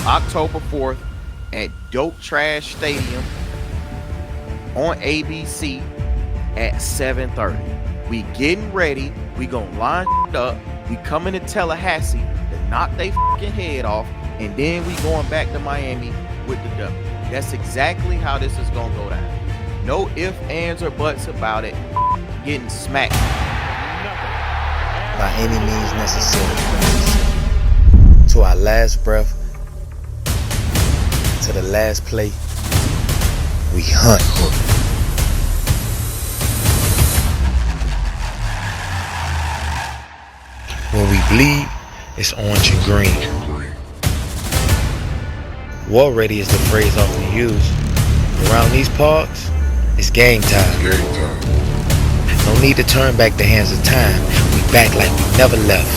October 4th at Doak Stadium on ABC at 7:30. We getting ready. We gonna line up. We coming to Tallahassee to knock they fucking head off, and then we going back to Miami with the W. That's exactly how this is gonna go down. No ifs, ands, or buts about it. Getting smacked by any means necessary. To our last breath, to the last play, we hunt. When we bleed, it's orange and green. War ready is the phrase often used. Around these parts, it's game time. No need to turn back the hands of time. We back like we never left.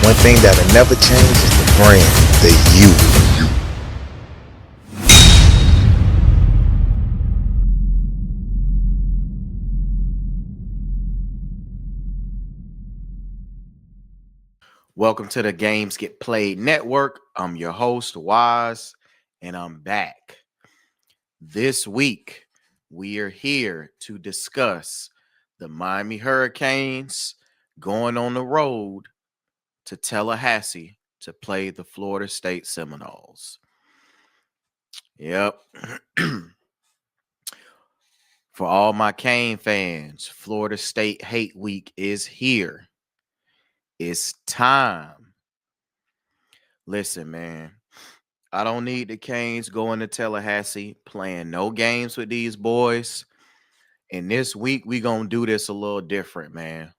One thing that'll never change is the brand, the you. Welcome to the Games Get Played Network. I'm your host, Wise, and I'm back. This week, we are here to discuss the Miami Hurricanes going on the road to Tallahassee to play the Florida State Seminoles. Yep. For all my Cane fans, Florida State Hate Week is here. It's time. Listen, man, I don't need the Canes going to Tallahassee playing no games with these boys. And this week, we going to do this a little different, man.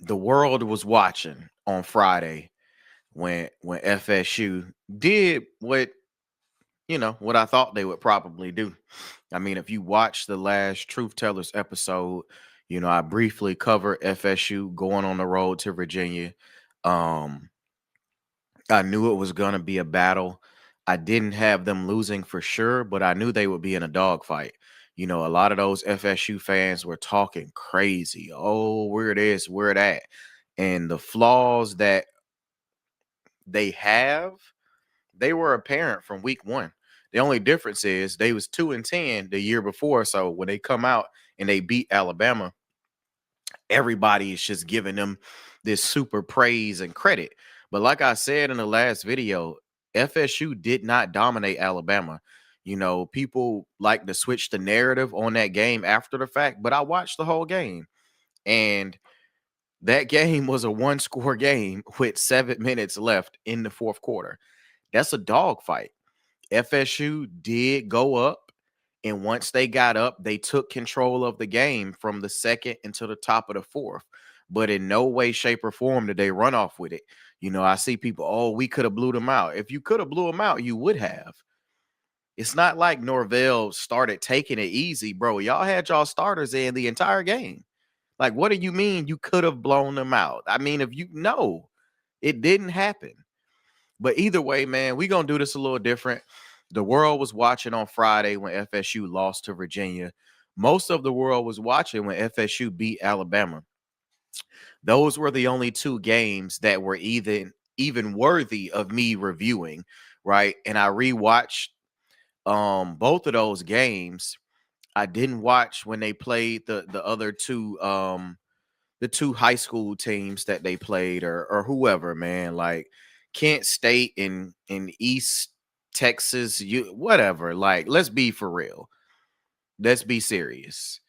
The world was watching on Friday when FSU did what I thought they would probably do. I mean, if you watch the last Truth Tellers episode, I briefly covered FSU going on the road to Virginia. I knew it was going to be a battle. I didn't have them losing for sure, but I knew they would be in a dogfight. A lot of those FSU fans were talking crazy. Oh, where it is, where it at. And the flaws that they have, they were apparent from week one. The only difference is they was 2-10 the year before. So when they come out and they beat Alabama, everybody is just giving them this super praise and credit. But like I said in the last video, FSU did not dominate Alabama. People like to switch the narrative on that game after the fact, but I watched the whole game. And that game was a one-score game with 7 minutes left in the fourth quarter. That's a dogfight. FSU did go up, and once they got up, they took control of the game from the second until the top of the fourth. But in no way, shape, or form did they run off with it. I see people, we could have blew them out. If you could have blew them out, you would have. It's not like Norvell started taking it easy, bro. Y'all had y'all starters in the entire game. Like, what do you mean you could have blown them out? I mean, it didn't happen. But either way, man, we're going to do this a little different. The world was watching on Friday when FSU lost to Virginia. Most of the world was watching when FSU beat Alabama. Those were the only two games that were even worthy of me reviewing, right? And I rewatched both of those games. I didn't watch when they played the other two the two high school teams that they played or whoever, man, like Kent State in East Texas, whatever. Like, let's be for real. Let's be serious.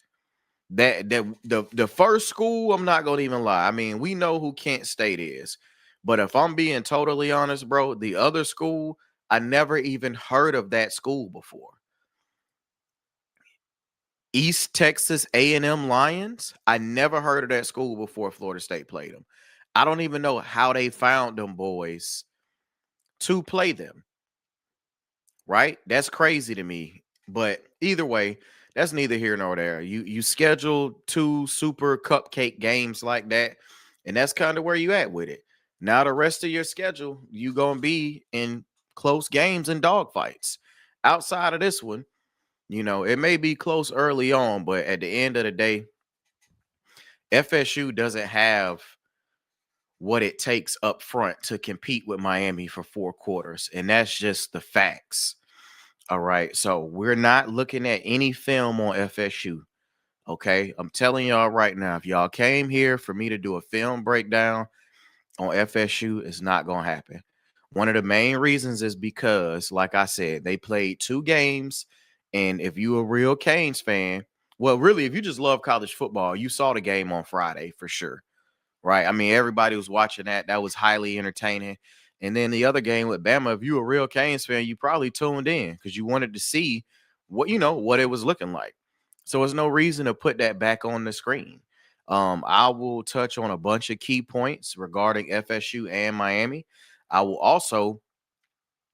The first school, I'm not gonna even lie. I mean, we know who Kent State is, but if I'm being totally honest, bro, the other school, I never even heard of that school before. East Texas A&M Lions, I never heard of that school before Florida State played them. I don't even know how they found them boys to play them. Right? That's crazy to me. But either way, that's neither here nor there. You schedule 2 super cupcake games like that, and that's kind of where you at with it. Now the rest of your schedule, you gonna be in close games and dogfights. Outside of this one, it may be close early on, but at the end of the day, FSU doesn't have what it takes up front to compete with Miami for 4 quarters. And that's just the facts. All right. So we're not looking at any film on FSU. Okay. I'm telling y'all right now, if y'all came here for me to do a film breakdown on FSU, it's not going to happen. One of the main reasons is because, like I said, they played 2 games. And if you a real Canes fan, well, really, if you just love college football, you saw the game on Friday for sure. Right. I mean, everybody was watching that. That was highly entertaining. And then the other game with Bama, if you a real Canes fan, you probably tuned in because you wanted to see what it was looking like. So there's no reason to put that back on the screen. I will touch on a bunch of key points regarding FSU and Miami. I will also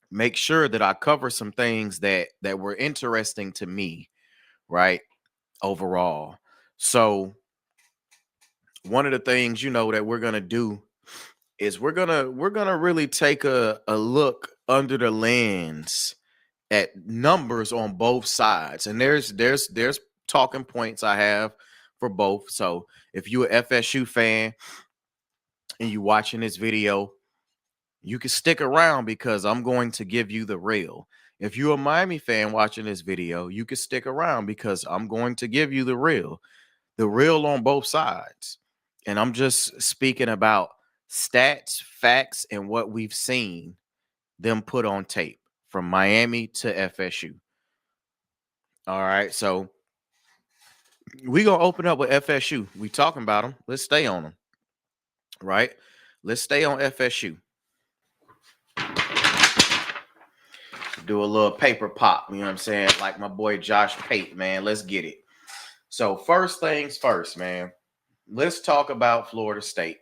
make sure that I cover some things that were interesting to me, right? Overall. So one of the things that we're gonna do is we're gonna really take a look under the lens at numbers on both sides, and there's talking points I have for both. So if you're a FSU fan and you watching this video, you can stick around because I'm going to give you the real. If you're a Miami fan watching this video, you can stick around because I'm going to give you the real on both sides. And I'm just speaking about stats, facts, and what we've seen them put on tape from Miami to FSU. All right. So we're going to open up with FSU. We talking about them. Let's stay on them. Right. Let's stay on FSU. Do a little paper pop. You know what I'm saying? Like my boy Josh Pate, man. Let's get it. So first things first, man. Let's talk about Florida State.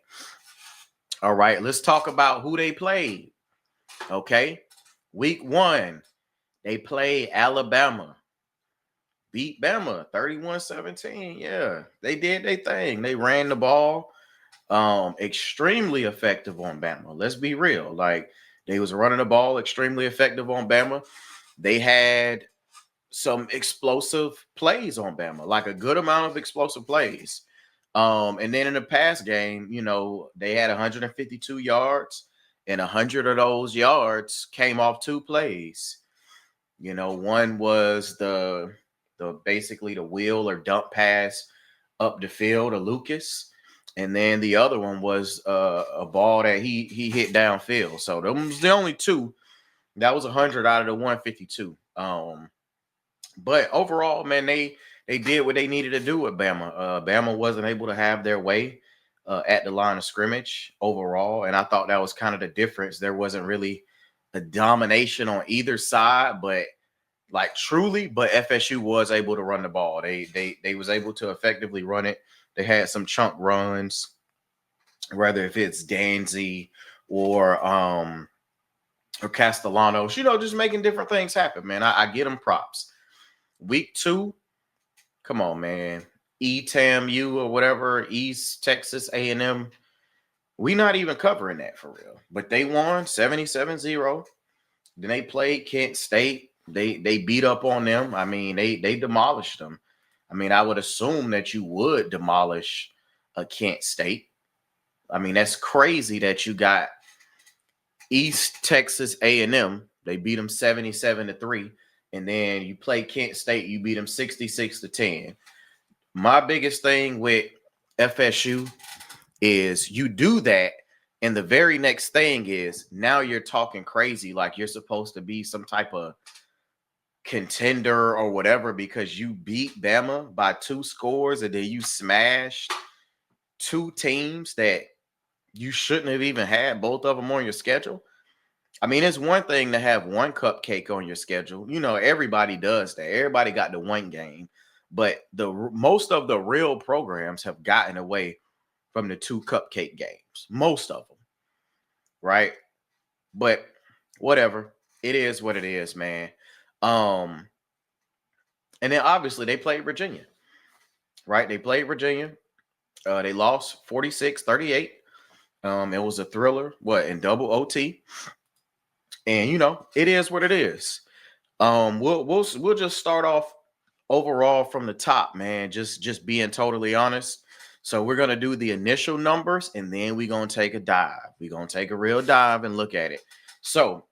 All right. Let's talk about who they played. Okay. Week 1, they played Alabama. Beat Bama 31-17. Yeah, they did their thing. They ran the ball extremely effective on Bama. Let's be real. Like, they was running the ball extremely effective on Bama. They had some explosive plays on Bama, like a good amount of explosive plays. And then in the past game, they had 152 yards, and 100 of those yards came off 2 plays. One was the basically the wheel or dump pass up the field to Lucas, and then the other one was a ball that he hit downfield. So those was the only 2. That was 100 out of the 152. But overall, man, they did what they needed to do with Bama. Bama wasn't able to have their way at the line of scrimmage overall, and I thought that was kind of the difference. There wasn't really a domination on either side, but FSU was able to run the ball. They was able to effectively run it. They had some chunk runs, whether if it's Danzy or Castellanos, just making different things happen, man. I get them props. Week 2, come on, man. ETAMU or whatever, East Texas A&M. We not even covering that for real. But they won 77-0. Then they played Kent State. They beat up on them. I mean, they demolished them. I mean, I would assume that you would demolish a Kent State. I mean, that's crazy that you got East Texas A&M. They beat them 77-3. And then you play Kent State, you beat them 66-10. My biggest thing with FSU is you do that, and the very next thing is now you're talking crazy like you're supposed to be some type of contender or whatever because you beat Bama by 2 scores and then you smashed 2 teams that you shouldn't have even had both of them on your schedule. I mean, it's one thing to have one cupcake on your schedule. Everybody does that. Everybody got the one game. But most of the real programs have gotten away from the 2 cupcake games. Most of them. Right? But whatever. It is what it is, man. And then obviously they played Virginia, right? They played Virginia. They lost 46-38. It was a thriller, in double OT. And it is what it is. We'll just start off overall from the top, man. Just being totally honest. So we're gonna do the initial numbers, and then we're gonna take a dive. We're gonna take a real dive and look at it. So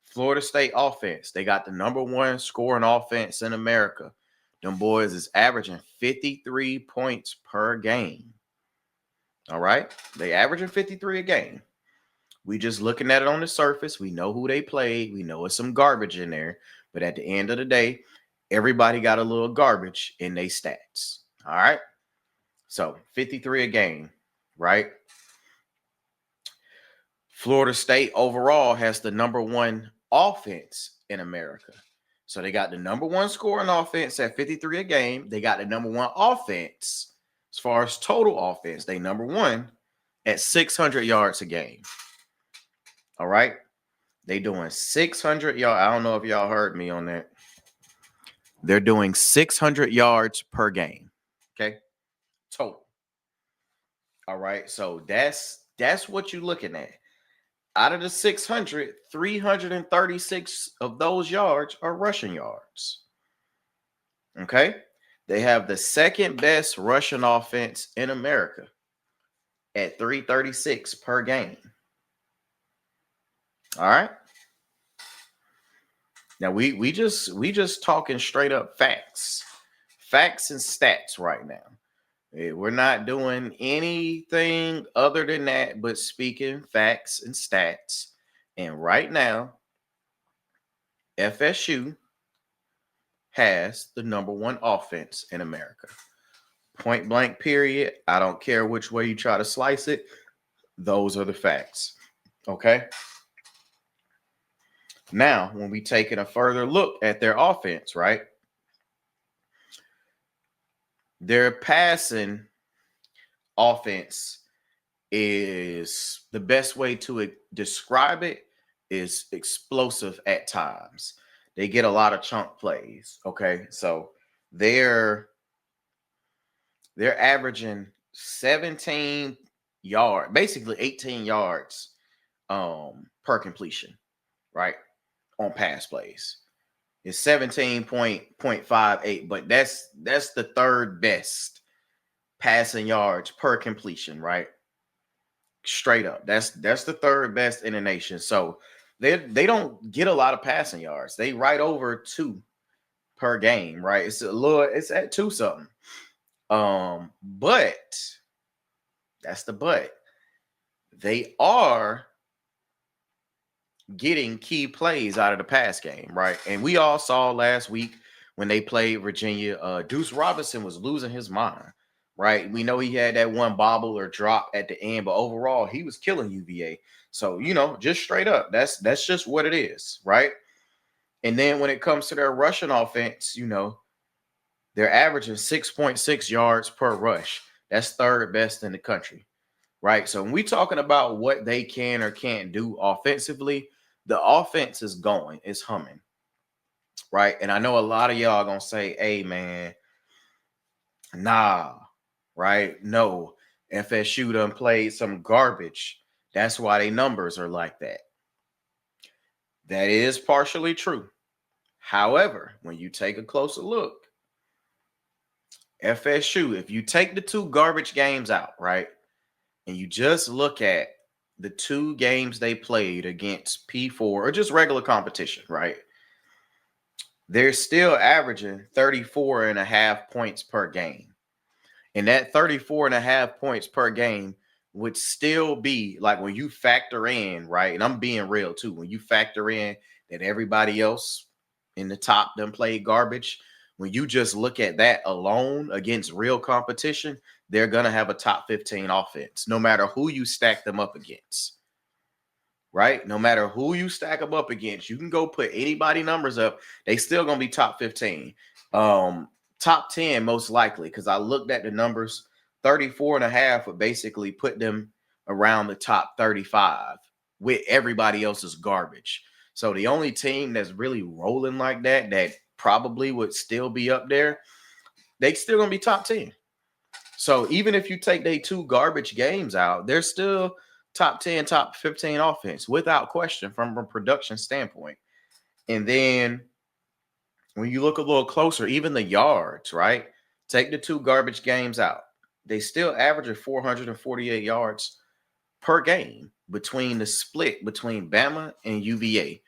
Florida State offense, they got the number one scoring offense in America. Them boys is averaging 53 points per game. All right, they averaging 53 a game. We just looking at it on the surface. We know who they played. We know it's some garbage in there. But at the end of the day, everybody got a little garbage in their stats. All right. So 53 a game, right? Florida State overall has the number one offense in America. So they got the number one scoring offense at 53 a game. They got the number one offense as far as total offense. They number one at 600 yards a game. All right. They doing 600 yards. I don't know if y'all heard me on that. They're doing 600 yards per game. Okay. Total. All right. So that's what you're looking at. Out of the 600, 336 of those yards are rushing yards. Okay. They have the second best rushing offense in America at 336 per game. All right. Now we just talking straight up facts and stats right now. We're not doing anything other than that, but speaking facts and stats. And right now, FSU has the number one offense in America. Point blank, period. I don't care which way you try to slice it. Those are the facts. Okay. Now, when we taking a further look at their offense, right? Their passing offense is the best way to describe it is explosive at times. They get a lot of chunk plays. Okay. So they're averaging 17 yards, basically 18 yards per completion, right? On pass plays. It's 17.58, but that's the third best passing yards per completion, right? Straight up. That's the third best in the nation. So they don't get a lot of passing yards. They right over 2 per game, right? It's at 2 something. But that's the but. They are getting key plays out of the pass game, right? And we all saw last week when they played Virginia, Deuce Robinson was losing his mind, right? We know he had that one bobble or drop at the end, but overall he was killing UVA. So, just straight up, that's just what it is, right? And then when it comes to their rushing offense, they're averaging 6.6 yards per rush. That's third best in the country, right? So when we talking about what they can or can't do offensively, the offense is going, it's humming, right? And I know a lot of y'all gonna say, hey, man, nah, right? No, FSU done played some garbage. That's why their numbers are like that. That is partially true. However, when you take a closer look, FSU, if you take the 2 garbage games out, right, and you just look at the 2 games they played against P4 or just regular competition, right? They're still averaging 34.5 points per game. And that 34.5 points per game would still be like when you factor in, right? And I'm being real too. When you factor in that everybody else in the top done played garbage, when you just look at that alone against real competition, they're going to have a top 15 offense, no matter who you stack them up against, right? No matter who you stack them up against, you can go put anybody numbers up. They still going to be top 15, top 10, most likely. Cause I looked at the numbers, 34.5 would basically put them around the top 35 with everybody else's garbage. So the only team that's really rolling like that probably would still be up there. They still gonna be top 10. So even if you take they 2 garbage games out, they're still top 10, top 15 offense without question from a production standpoint. And then when you look a little closer, even the yards, right? Take the 2 garbage games out. They still average at 448 yards per game between the split between Bama and UVA,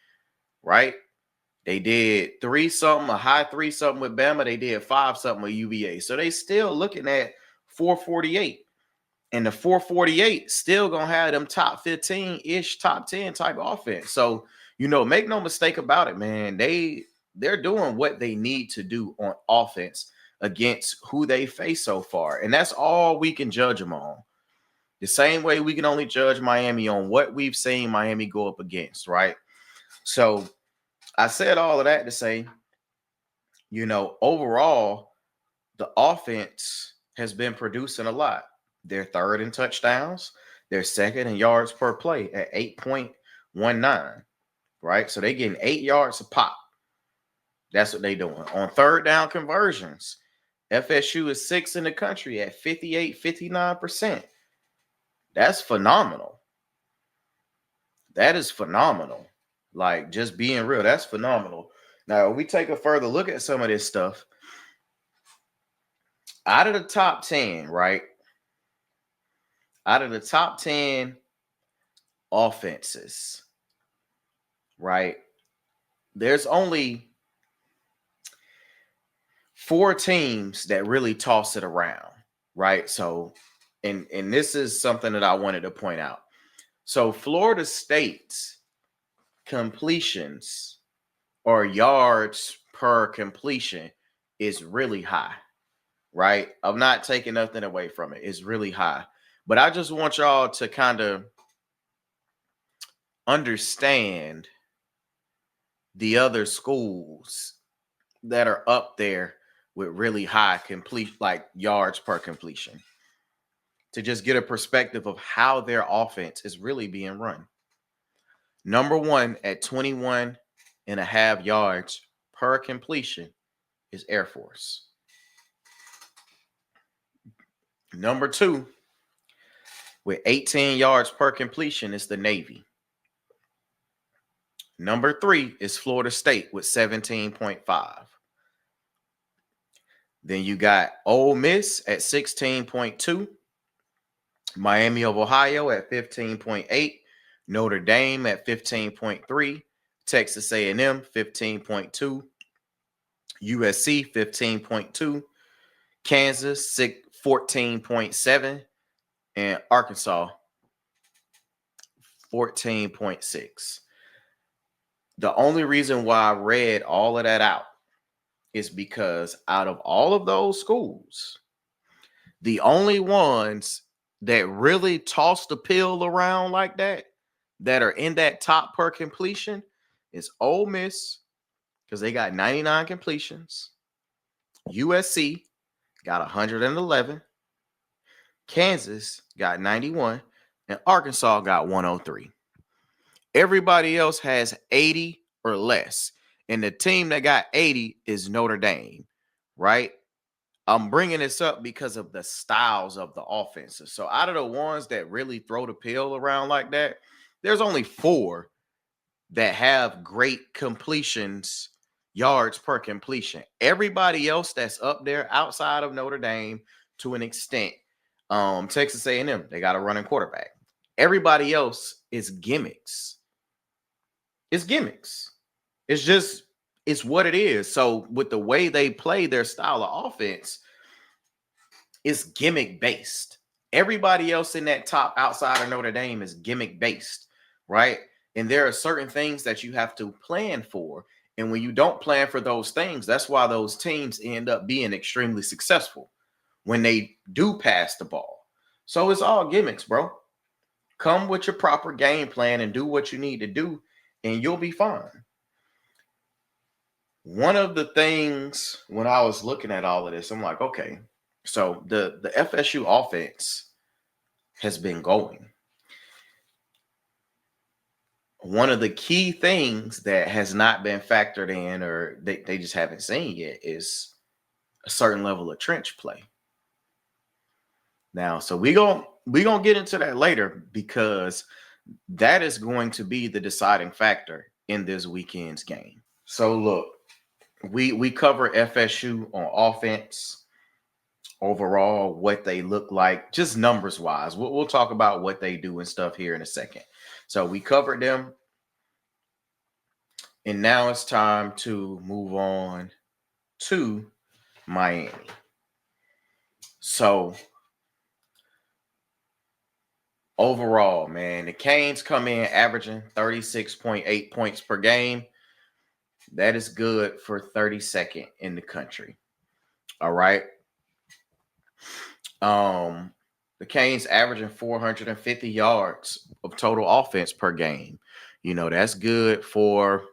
right? They did 3 something, a high 3 something with Bama. They did 5 something with UVA. So they still looking at 448. And the 448 still gonna have them top 15-ish, top 10 type offense. So, make no mistake about it, man. They're doing what they need to do on offense against who they face so far. And that's all we can judge them on. The same way we can only judge Miami on what we've seen Miami go up against, right? So I said all of that to say, overall, the offense has been producing a lot. They're third in touchdowns. They're second in yards per play at 8.19, right? So they're getting 8 yards a pop. That's what they're doing. On third down conversions, FSU is 6th in the country at 59%. That's phenomenal. That is phenomenal. Like, just being real, that's phenomenal. Now, if we take a further look at some of this stuff, out of the top 10, right? Out of the top 10 offenses, right? There's only 4 teams that really toss it around, right? So, and this is something that I wanted to point out. So, Florida State's completions or yards per completion is really high, right? I'm not taking nothing away from it. It's really high. But I just want y'all to kind of understand the other schools that are up there with really high like yards per completion, to just get a perspective of how their offense is really being run. Number 1 at 21.5 yards per completion is Air Force. Number 2 with 18 yards per completion is the Navy. Number 3 is Florida State with 17.5. Then you got Ole Miss at 16.2. Miami of Ohio at 15.8. Notre Dame at 15.3. Texas A&M 15.2. USC 15.2. Kansas 14.7. And Arkansas 14.6. The only reason why I read all of that out is because out of all of those schools, the only ones that really toss the pill around like that are in that top per completion is Ole Miss, because they got 99 completions. USC got 111. Kansas got 91. And Arkansas got 103. Everybody else has 80 or less. And the team that got 80 is Notre Dame, right? I'm bringing this up because of the styles of the offenses. So out of the ones that really throw the pill around like that, there's only 4 that have great completions, yards per completion. Everybody else that's up there outside of Notre Dame, to an extent, Texas A&M, they got a running quarterback. Everybody else is gimmicks. It's gimmicks. It's what it is. So with the way they play their style of offense, it's gimmick based. Everybody else in that top outside of Notre Dame is gimmick based, right? And there are certain things that you have to plan for. And when you don't plan for those things, that's why those teams end up being extremely successful when they do pass the ball. So it's all gimmicks, bro. Come with your proper game plan and do what you need to do, and you'll be fine. One of the things when I was looking at all of this, I'm like, okay, so the FSU offense has been going. one of the key things that has not been factored in, or they just haven't seen yet, is a certain level of trench play. Now, so we gonna get into that later, because that is going to be the deciding factor in this weekend's game. So look, we cover FSU on offense overall, what they look like, just numbers wise. We'll talk about what they do and stuff here in a second. So we covered them, and now it's time to move on to Miami. So overall, man, the Canes come in averaging 36.8 points per game. That is good for 32nd in the country. All right. The Canes averaging 450 yards of total offense per game. That's good for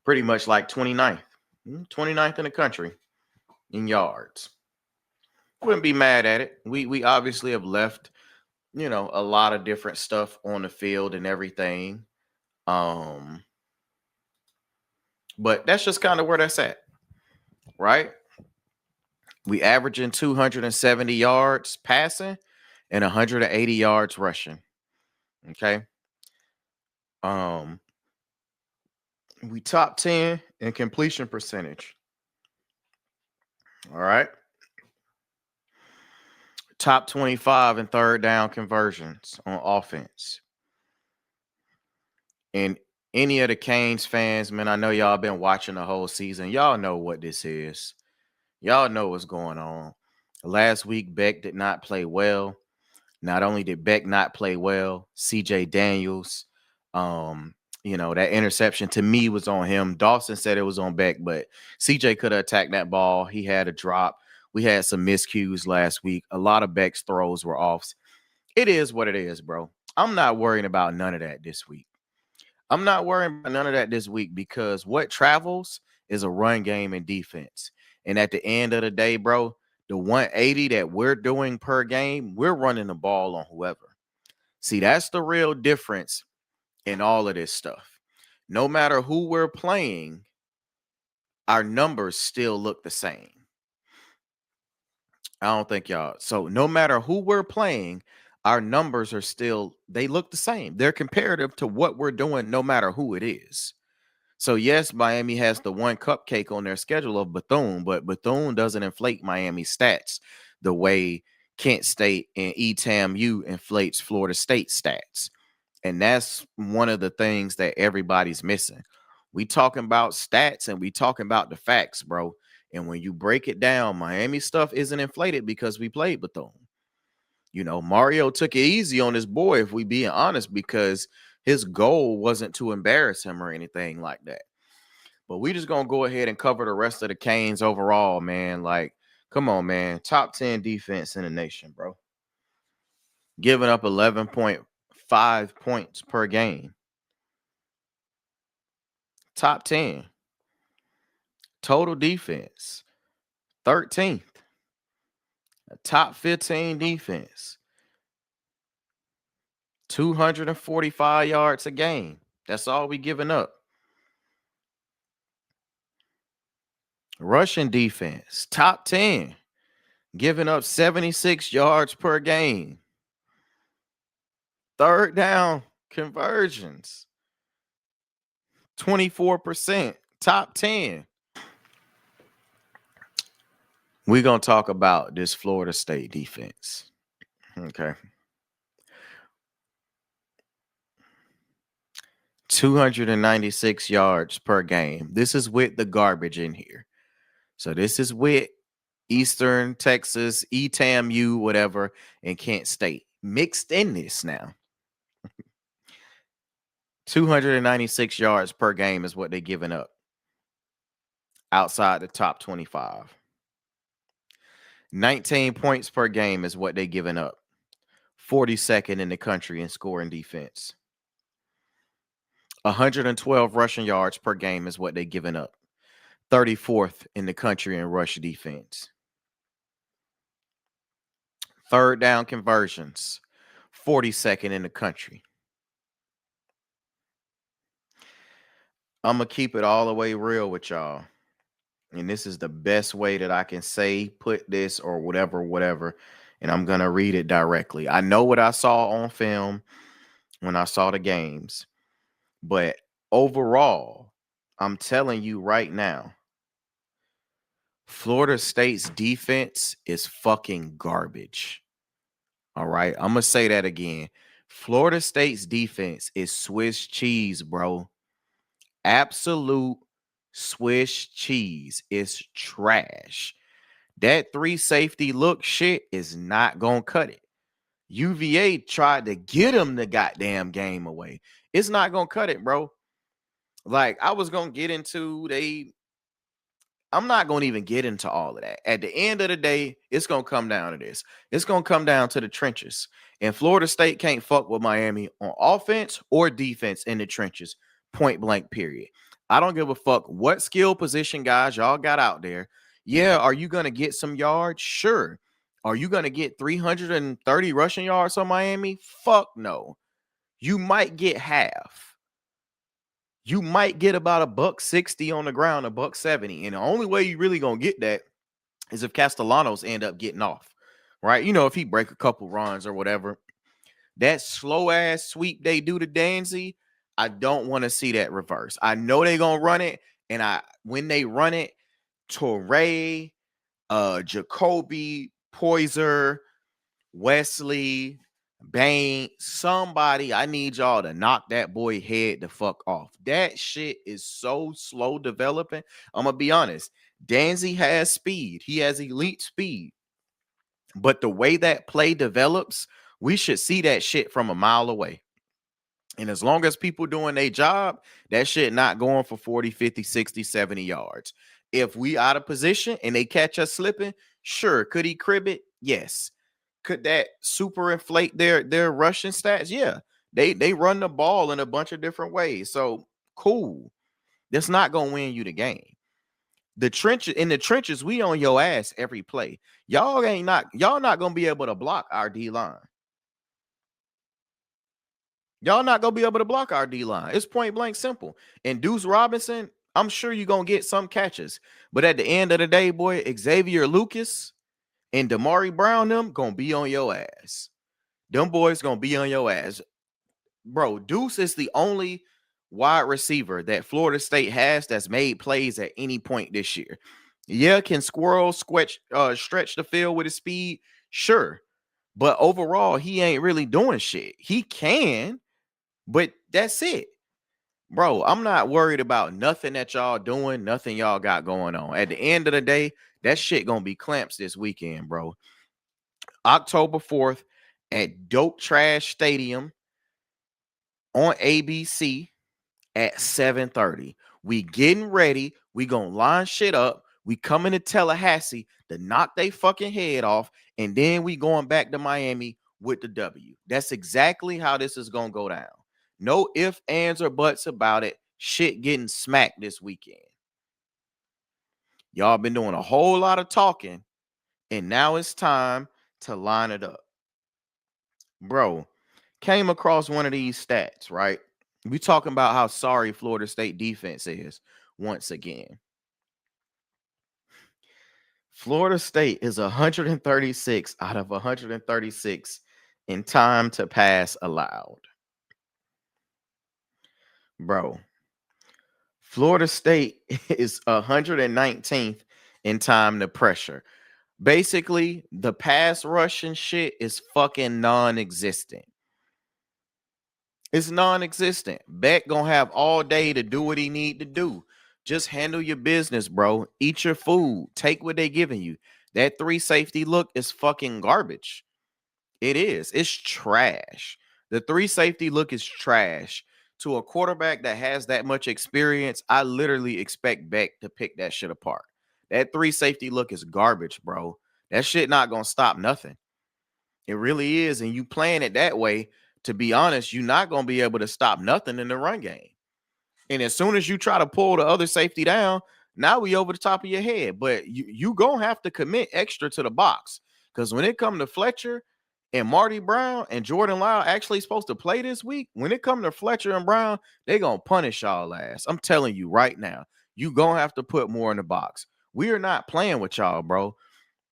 pretty much like 29th in the country in yards. Wouldn't be mad at it. We obviously have left, a lot of different stuff on the field and everything. But that's just kind of where that's at, right? We averaging 270 yards passing and 180 yards rushing. Okay. We top 10 in completion percentage. All right. Top 25 in third down conversions on offense. And any of the Canes fans, man, I know y'all been watching the whole season. Y'all know what this is. Y'all know what's going on. Last week, Beck did not play well. Not only did Beck not play well, CJ Daniels, that interception to me was on him. Dawson said it was on Beck, but CJ could have attacked that ball. He had a drop. We had some miscues last week. A lot of Beck's throws were offs. It is what it is, bro. I'm not worrying about none of that this week. I'm not worrying about none of that this week, because what travels is a run game and defense. And at the end of the day, bro, the 180 that we're doing per game, we're running the ball on whoever. See, that's the real difference in all of this stuff. No matter who we're playing, our numbers still look the same. I don't think y'all. So no matter who we're playing, our numbers are still, they look the same. They're comparative to what we're doing, no matter who it is. So yes, Miami has the one cupcake on their schedule of Bethune, but Bethune doesn't inflate Miami's stats the way Kent State and ETAMU inflates Florida State stats. And that's one of the things that everybody's missing. We talking about stats and we talking about the facts, bro. And when you break it down, Miami stuff isn't inflated because we played Bethune. Mario took it easy on his boy, if we being honest, because his goal wasn't to embarrass him or anything like that. But we just going to go ahead and cover the rest of the Canes overall, man. Like, come on, man. Top 10 defense in the nation, bro. Giving up 11.5 points per game. Top 10. Total defense, 13th. A top 15 defense. 245 yards a game. That's all we giving up. Rushing defense, top 10. Giving up 76 yards per game. Third down conversions, 24%, top 10. We're going to talk about this Florida State defense. Okay. 296 yards per game. This is with the garbage in here. So this is with Eastern Texas, ETAMU, whatever, and Kent State mixed in this now. 296 yards per game is what they're giving up outside the top 25. 19 points per game is what they're giving up. 42nd in the country in scoring defense. 112 rushing yards per game is what they're giving up. 34th in the country in rush defense. Third down conversions, 42nd in the country. I'm gonna keep it all the way real with y'all. And this is the best way that I can say put this or whatever. And I'm gonna read it directly. I know what I saw on film when I saw the games, but overall, I'm telling you right now, Florida State's defense is fucking garbage. All right. I'm gonna say that again. Florida State's defense is Swiss cheese, bro. Absolute Swiss cheese. Is trash. That three safety look shit is not gonna cut it. UVA tried to get him the goddamn game away. It's not gonna cut it, bro. Like I was gonna get into I'm not going to even get into all of that. At the end of the day, it's going to come down to this. It's going to come down to the trenches. And Florida State can't fuck with Miami on offense or defense in the trenches, point blank, period. I don't give a fuck what skill position guys y'all got out there. Yeah, are you going to get some yards? Sure. Are you going to get 330 rushing yards on Miami? Fuck no. You might get half. You might get about a $160 on the ground, a $170. And the only way you really gonna get that is if Castellanos end up getting off, right? You know, if he break a couple runs or whatever. That slow ass sweep they do to Danzy, I don't want to see that reverse. I know they gonna run it, and when they run it, Torre, Jacoby, Poiser, Wesley, Bang, somebody, I need y'all to knock that boy head the fuck off. That shit is so slow developing. I'm gonna be honest. Danzy has speed. He has elite speed. But the way that play develops, we should see that shit from a mile away. And as long as people doing their job, that shit not going for 40, 50, 60, 70 yards. If we out of position and they catch us slipping, sure. Could he crib it? Yes. Could that super inflate their rushing stats? Yeah. They run the ball in a bunch of different ways. So cool. That's not gonna win you the game. The trenches, we on your ass every play. Y'all not gonna be able to block our D line. Y'all not gonna be able to block our D line. It's point blank simple. And Deuce Robinson, I'm sure you're gonna get some catches, but at the end of the day, boy, Xavier Lucas and Damari Brown, them gonna be on your ass. Them boys gonna be on your ass. Bro, Deuce is the only wide receiver that Florida State has that's made plays at any point this year. Yeah, can stretch the field with his speed? Sure. But overall, he ain't really doing shit. He can, but that's it. Bro, I'm not worried about nothing that y'all doing, nothing y'all got going on. At the end of the day, that shit gonna be clamps this weekend, bro. October 4th at Doak Trash Stadium on ABC at 7:30. We getting ready. We gonna line shit up. We coming to Tallahassee to knock they fucking head off, and then we going back to Miami with the W. That's exactly how this is gonna go down. No ifs, ands, or buts about it. Shit getting smacked this weekend. Y'all been doing a whole lot of talking, and now it's time to line it up. Bro, came across one of these stats, right? We talking about how sorry Florida State defense is once again. Florida State is 136 out of 136 in time to pass allowed. Bro, Florida State is 119th in time to pressure. Basically, the pass rushing shit is fucking non-existent. It's non-existent. Beck gonna have all day to do what he need to do. Just handle your business, bro. Eat your food. Take what they giving you. That three safety look is fucking garbage. It is. It's trash. The three safety look is trash. To a quarterback that has that much experience, I literally expect Beck to pick that shit apart. That three safety look is garbage, bro. That shit not gonna stop nothing. It really is. And you playing it that way, to be honest, you're not going to be able to stop nothing in the run game. And as soon as you try to pull the other safety down, now we over the top of your head. But you going to have to commit extra to the box. Because when it comes to Fletcher, and Marty Brown and Jordan Lyle actually supposed to play this week, when it come to Fletcher and Brown, they gonna punish y'all ass. I'm telling you right now, you gonna have to put more in the box. We are not playing with y'all, bro.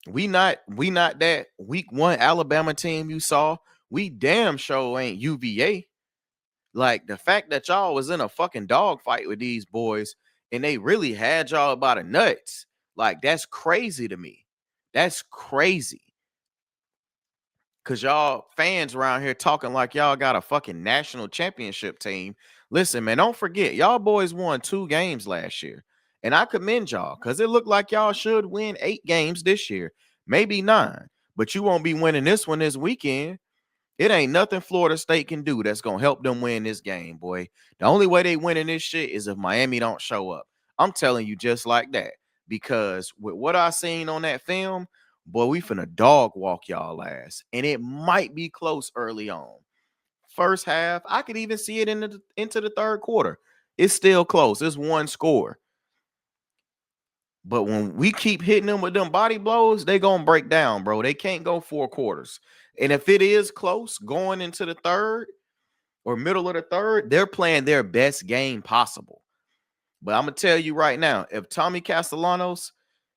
We not that week 1 Alabama team you saw. We damn sure ain't UVA. Like, the fact that y'all was in a fucking dogfight with these boys and they really had y'all by the nuts, like, that's crazy to me. That's crazy. Cause y'all fans around here talking like y'all got a fucking national championship team. Listen, man, don't forget, y'all boys won 2 games last year. And I commend y'all because it looked like y'all should win 8 games this year, maybe 9. But you won't be winning this one this weekend. It ain't nothing Florida State can do that's gonna help them win this game, boy. The only way they winning this shit is if Miami don't show up. I'm telling you just like that. Because with what I seen on that film, boy, we finna dog walk y'all ass. And it might be close early on. First half, I could even see it into the third quarter. It's still close. It's 1 score. But when we keep hitting them with them body blows, they gonna break down, bro. They can't go 4 quarters. And if it is close going into the third or middle of the third, they're playing their best game possible. But I'm gonna tell you right now, if Tommy Castellanos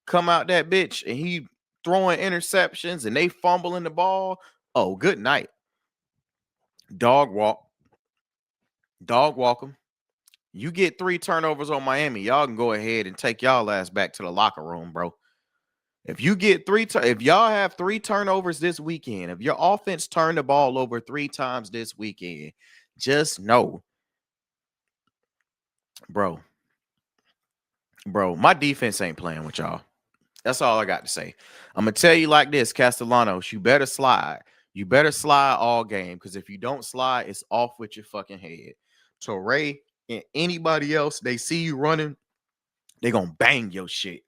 come out that bitch and he throwing interceptions and they fumbling the ball, oh, good night. Dog walk them. You get 3 turnovers on Miami, y'all can go ahead and take y'all ass back to the locker room, bro. If you get if y'all have 3 turnovers this weekend, if your offense turned the ball over 3 times this weekend, just know, bro, my defense ain't playing with y'all. That's all I got to say. I'm going to tell you like this, Castellanos, you better slide. You better slide all game, because if you don't slide, it's off with your fucking head. Torrey and anybody else, they see you running, they going to bang your shit.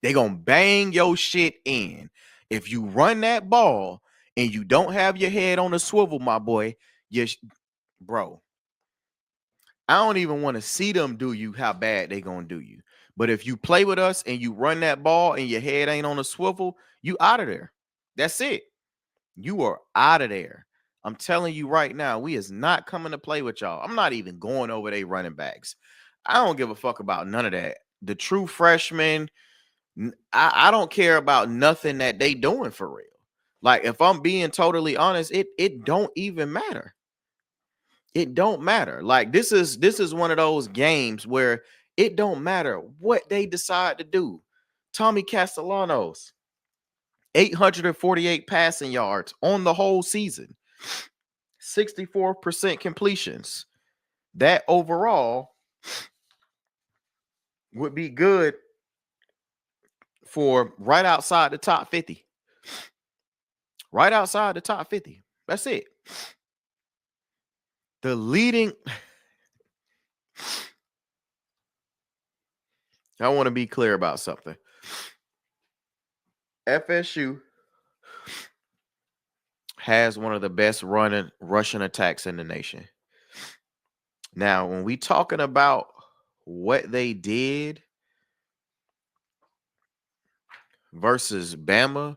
They going to bang your shit in. If you run that ball and you don't have your head on a swivel, my boy, bro, I don't even want to see them do you how bad they going to do you. But if you play with us and you run that ball and your head ain't on a swivel, you out of there. That's it. You are out of there. I'm telling you right now, we is not coming to play with y'all. I'm not even going over they running backs. I don't give a fuck about none of that. The true freshmen, I don't care about nothing that they doing for real. Like, if I'm being totally honest, it don't even matter. It don't matter. Like, this is one of those games where it don't matter what they decide to do. Tommy Castellanos, 848 passing yards on the whole season, 64% completions. That overall would be good for right outside the top 50. Right outside the top 50. That's it. The leading... I want to be clear about something. FSU has one of the best rushing attacks in the nation. Now, when we talking about what they did versus Bama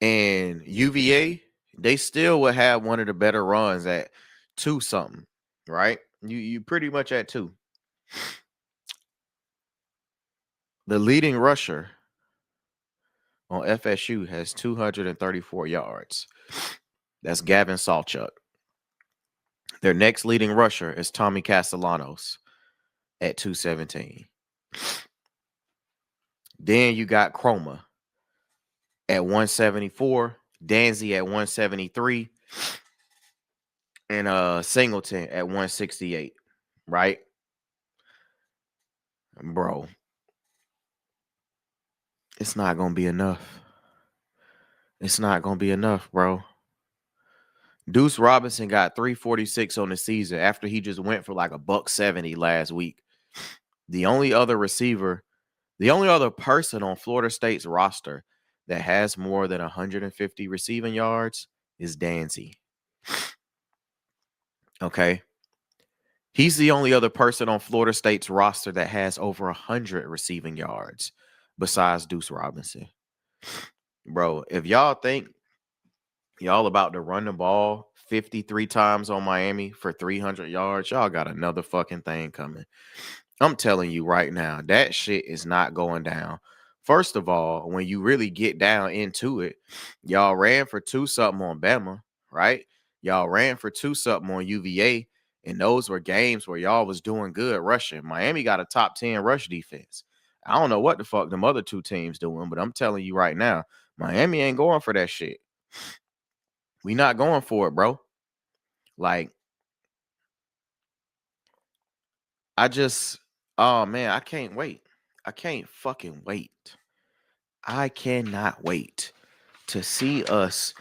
and UVA, they still would have one of the better runs at 2 something, right? You pretty much at 2. The leading rusher on FSU has 234 yards. That's Gavin Sawchuk. Their next leading rusher is Tommy Castellanos at 217. Then you got Chroma at 174, Danzy at 173, and Singleton at 168, right? Bro, it's not going to be enough. It's not going to be enough, bro. Deuce Robinson got 346 on the season after he just went for like $170 last week. The only other person on Florida State's roster that has more than 150 receiving yards is Danzy. Okay. He's the only other person on Florida State's roster that has over 100 receiving yards besides Deuce Robinson. Bro, if y'all think Y'all about to run the ball 53 times on Miami for 300 yards. Y'all got another fucking thing coming. I'm telling you right now, that shit is not going down. First of all, when you really get down into it, y'all ran for two something on Bama, right? Y'all ran for two something on UVA, and those were games where y'all was doing good rushing. Miami got a top 10 rush defense. I don't know what the fuck them other two teams doing, but I'm telling you right now, Miami ain't going for that shit. We not going for it, bro. Like, I just, oh man, I can't wait. I can't fucking wait. I cannot wait to see us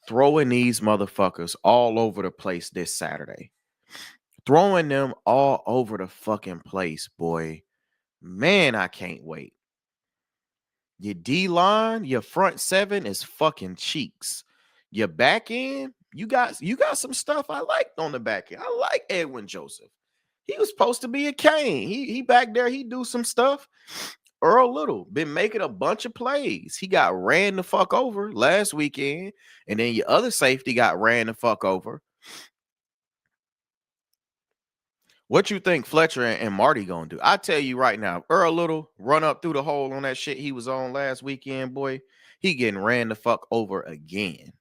throwing these motherfuckers all over the place this Saturday. Throwing them all over the fucking place, boy. Man, I can't wait. Your D line, your front seven is fucking cheeks. Your back end, you got some stuff I liked on the back end. I like Edwin Joseph. He was supposed to be a Kane. He back there, he do some stuff. Earl Little been making a bunch of plays. He got ran the fuck over last weekend, and then your other safety got ran the fuck over. What you think Fletcher and Marty gonna do? I tell you right now, Earl Little run up through the hole on that shit he was on last weekend, boy. He getting ran the fuck over again.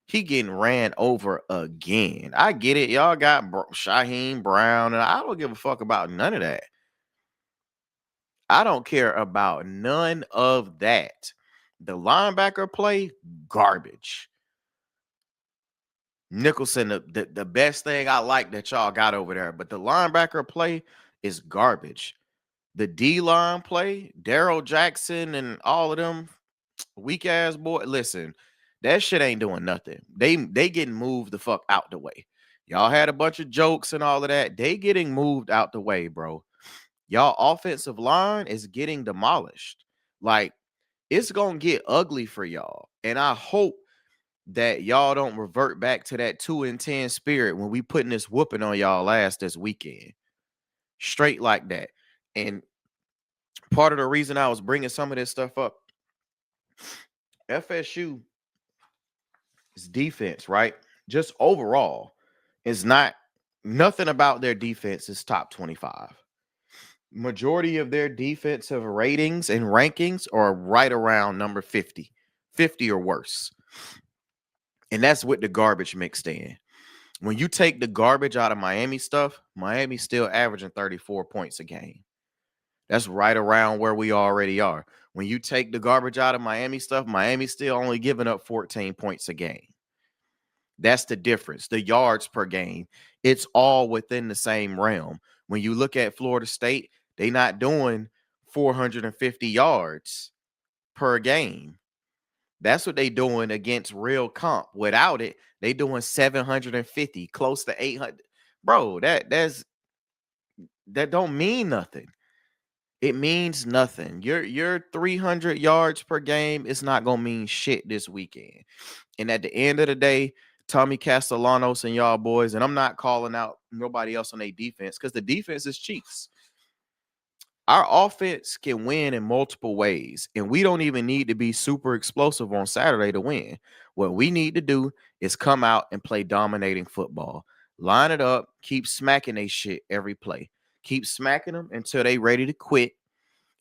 He getting ran over again. I get it. Y'all got Shaheem Brown, and I don't give a fuck about none of that. I don't care about none of that. The linebacker play, garbage. Nicholson, the best thing I like that y'all got over there, but the linebacker play is garbage. The D line play, Daryl Jackson and all of them weak ass boy. Listen, that shit ain't doing nothing. They getting moved the fuck out the way. Y'all had a bunch of jokes and all of that. They getting moved out the way, bro. Y'all offensive line is getting demolished. Like, it's gonna get ugly for y'all. And I hope that y'all don't revert back to that 2-10 spirit when we putting this whooping on y'all ass this weekend. Straight like that. And part of the reason I was bringing some of this stuff up, FSU's defense, right? Just overall, is not nothing about their defense is top 25. Majority of their defensive ratings and rankings are right around number 50 or worse. And that's with the garbage mixed in. When you take the garbage out of Miami stuff, Miami's still averaging 34 points a game. That's right around where we already are. When you take the garbage out of Miami stuff, Miami's still only giving up 14 points a game. That's the difference. The yards per game, it's all within the same realm. When you look at Florida State, they not doing 450 yards per game. That's what they doing against real comp. Without it, they doing 750, close to 800. Bro, that don't mean nothing. It means nothing. Your 300 yards per game is not gonna mean shit this weekend. And at the end of the day, Tommy Castellanos and y'all boys, and I'm not calling out nobody else on their defense because the defense is Chiefs. Our offense can win in multiple ways, and we don't even need to be super explosive on Saturday to win. What we need to do is come out and play dominating football. Line it up, keep smacking they shit every play. Keep smacking them until they ready to quit.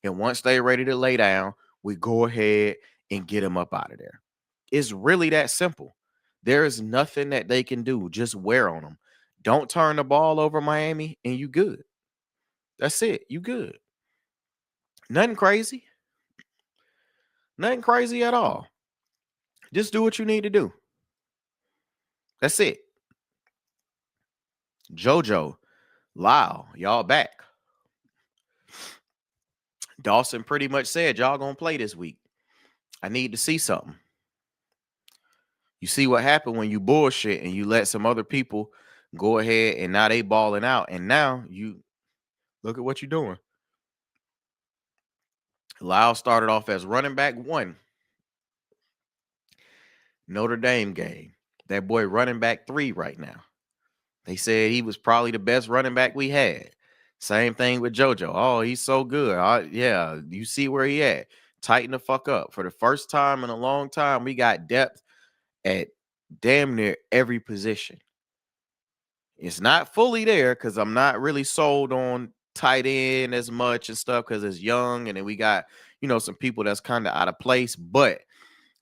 And once they ready to lay down, we go ahead and get them up out of there. It's really that simple. There is nothing that they can do. Just wear on them. Don't turn the ball over, Miami, and you good. That's it. You good. Nothing crazy. Nothing crazy at all. Just do what you need to do. That's it. JoJo, Lyle, y'all back. Dawson pretty much said y'all gonna play this week. I need to see something. You see what happened when you bullshit and you let some other people go ahead and now they balling out. And now you look at what you're doing. Lyle started off as running back 1. Notre Dame game. That boy running back 3 right now. They said he was probably the best running back we had. Same thing with JoJo. Oh, he's so good. Yeah, you see where he at. Tighten the fuck up. For the first time in a long time, we got depth at damn near every position. It's not fully there because I'm not really sold on tight end as much and stuff because it's young. And then we got, some people that's kind of out of place. But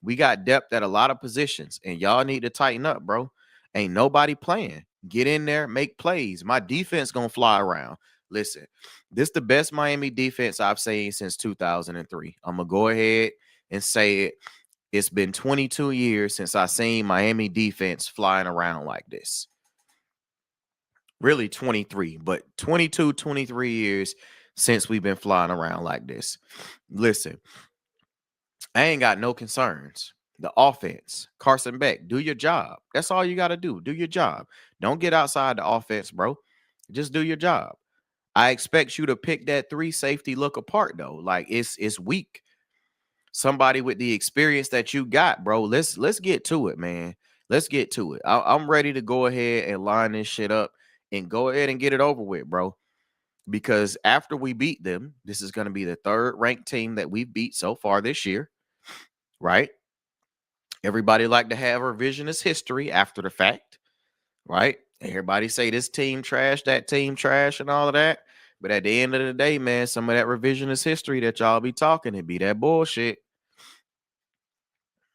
we got depth at a lot of positions. And y'all need to tighten up, bro. Ain't nobody playing. Get in there, make plays. My defense gonna fly around. Listen, this the best Miami defense I've seen since 2003. I'm gonna go ahead and say it. It's been 22 years since I seen Miami defense flying around like this. Really 23, but 22, 23 years since we've been flying around like this. Listen, I ain't got no concerns. The offense, Carson Beck, do your job. That's all you got to do. Do your job. Don't get outside the offense, bro. Just do your job. I expect you to pick that 3 safety look apart, though. Like it's weak. Somebody with the experience that you got, bro. Let's get to it, man. Let's get to it. I'm ready to go ahead and line this shit up and go ahead and get it over with, bro. Because after we beat them, this is going to be the 3rd ranked team that we've beat so far this year, right? Everybody like to have revisionist history after the fact, right? Everybody say this team trash, that team trash, and all of that. But at the end of the day, man, some of that revisionist history that y'all be talking, it be that bullshit.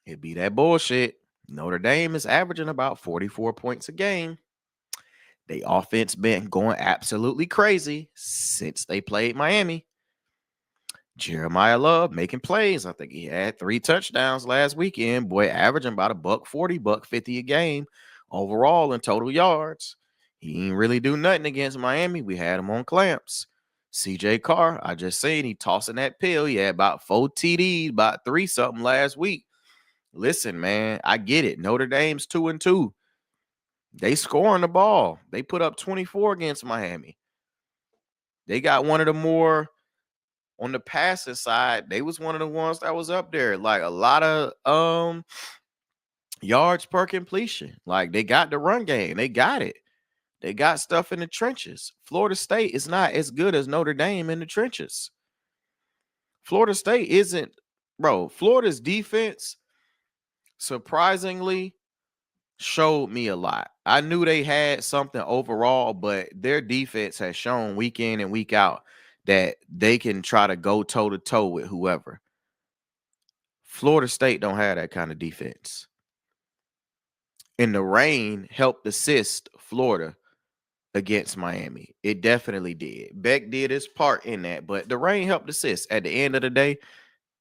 It be that bullshit. Notre Dame is averaging about 44 points a game. They offense been going absolutely crazy since they played Miami. Jeremiah Love making plays. I think he had 3 touchdowns last weekend. Boy, averaging about $140, $150 a game overall in total yards. He ain't really do nothing against Miami. We had him on clamps. CJ Carr, I just seen he tossing that pill. He had about 4 TDs, about 3 something last week. Listen, man, I get it. Notre Dame's 2-2. They scoring the ball. They put up 24 against Miami. They got one of the more on the passing side. They was one of the ones that was up there. Like a lot of yards per completion. Like they got the run game. They got it. They got stuff in the trenches. Florida State is not as good as Notre Dame in the trenches. Florida State isn't, bro. Florida's defense surprisingly showed me a lot. I knew they had something overall, but their defense has shown week in and week out that they can try to go toe to toe with whoever. Florida State don't have that kind of defense. And the rain helped assist Florida against Miami. It definitely did. Beck did his part in that, but the rain helped assist. At the end of the day,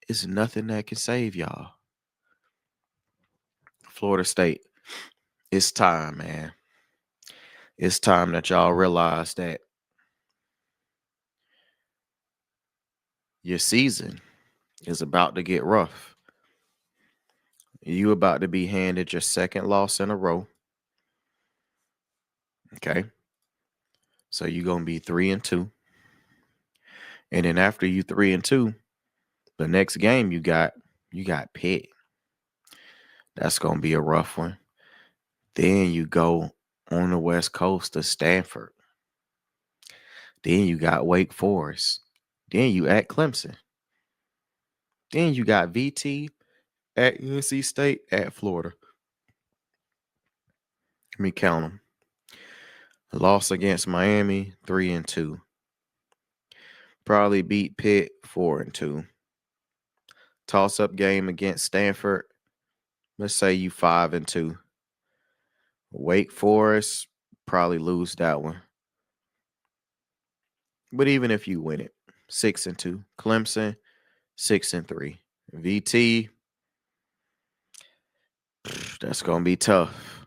it's nothing that can save y'all. Florida State, it's time, man. It's time that y'all realize that your season is about to get rough. You about to be handed your 2nd loss in a row. Okay. So you're gonna be 3-2. And then after you 3-2, the next game you got Pitt. That's gonna be a rough one. Then you go on the West Coast to Stanford. Then you got Wake Forest. Then you at Clemson. Then you got VT at UNC State at Florida. Let me count them. Loss against Miami, 3-2. Probably beat Pitt 4-2. Toss-up game against Stanford. Let's say you 5-2. Wake Forest, probably lose that one. But even if you win it, 6-2. Clemson, 6-3. VT, that's gonna be tough.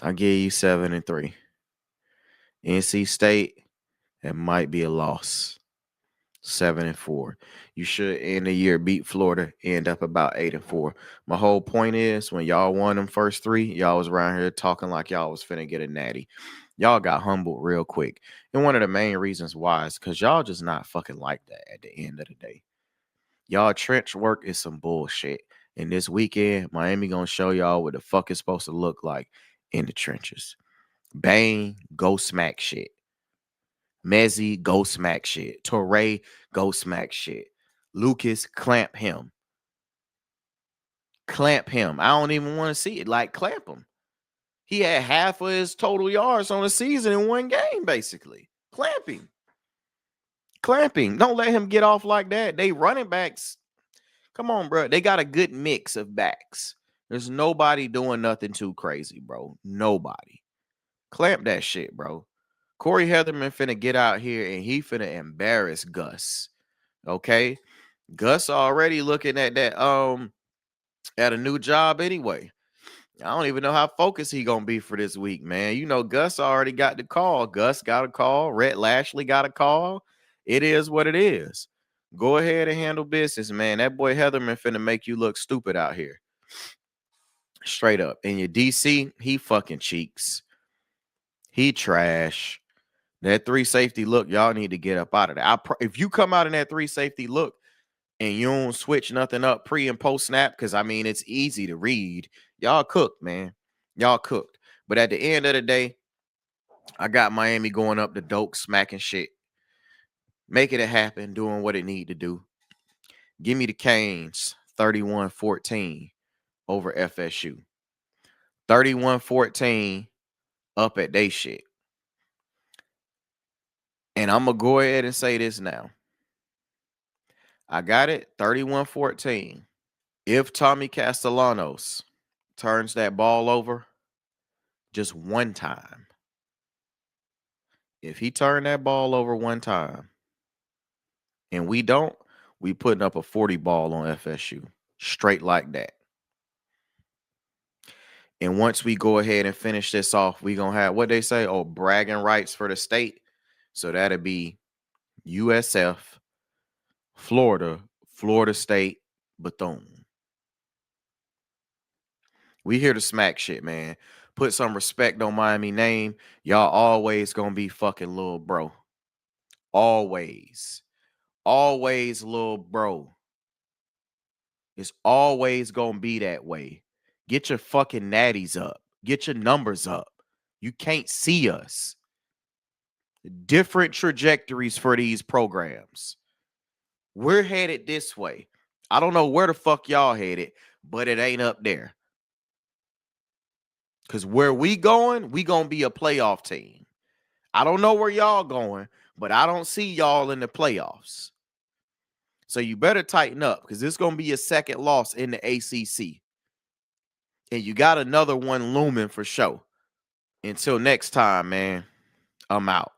I'll give you 7-3. NC State, it might be a loss. 7-4. You should end the year beat Florida, end up about 8-4. My whole point is when y'all won them first 3, y'all was around here talking like y'all was finna get a natty. Y'all got humbled real quick. And one of the main reasons why is because y'all just not fucking like that at the end of the day. Y'all trench work is some bullshit. And this weekend, Miami gonna show y'all what the fuck it's supposed to look like in the trenches. Bang, go smack shit. Mezzi, go smack shit. Torrey, go smack shit. Lucas, clamp him. Clamp him. I don't even want to see it. Like, clamp him. He had half of his total yards on the season in one game, basically. Clamp him. Clamp him. Don't let him get off like that. They running backs. Come on, bro. They got a good mix of backs. There's nobody doing nothing too crazy, bro. Nobody. Clamp that shit, bro. Corey Heatherman finna get out here and he finna embarrass Gus. Okay? Gus already looking at that at a new job anyway. I don't even know how focused he gonna be for this week, man. You know, Gus already got the call. Gus got a call. Rhett Lashley got a call. It is what it is. Go ahead and handle business, man. That boy Heatherman finna make you look stupid out here. Straight up. And your DC, he fucking cheeks. He trash. That 3 safety look, y'all need to get up out of there. If you come out in that 3 safety look and you don't switch nothing up pre and post snap, because I mean it's easy to read. Y'all cooked, man. Y'all cooked. But at the end of the day, I got Miami going up to Doak, smacking shit. Making it happen, doing what it need to do. Give me the Canes 31-14 over FSU. 31-14 up at they shit. And I'm going to go ahead and say this now. I got it 31-14. If Tommy Castellanos turns that ball over just one time, if he turned that ball over one time and we don't, we putting up a 40 ball on FSU. Straight like that. And once we go ahead and finish this off, we going to have what they say, bragging rights for the state. So that'll be USF, Florida State, Bethune. We here to smack shit, man. Put some respect on Miami name. Y'all always gonna be fucking little bro. Always. Always little bro. It's always gonna be that way. Get your fucking natties up. Get your numbers up. You can't see us. Different trajectories for these programs. We're headed this way. I don't know where the fuck y'all headed, but it ain't up there. Because where we going to be a playoff team. I don't know where y'all going, but I don't see y'all in the playoffs. So you better tighten up because this is going to be a second loss in the ACC. And you got another one looming for sure. Until next time, man, I'm out.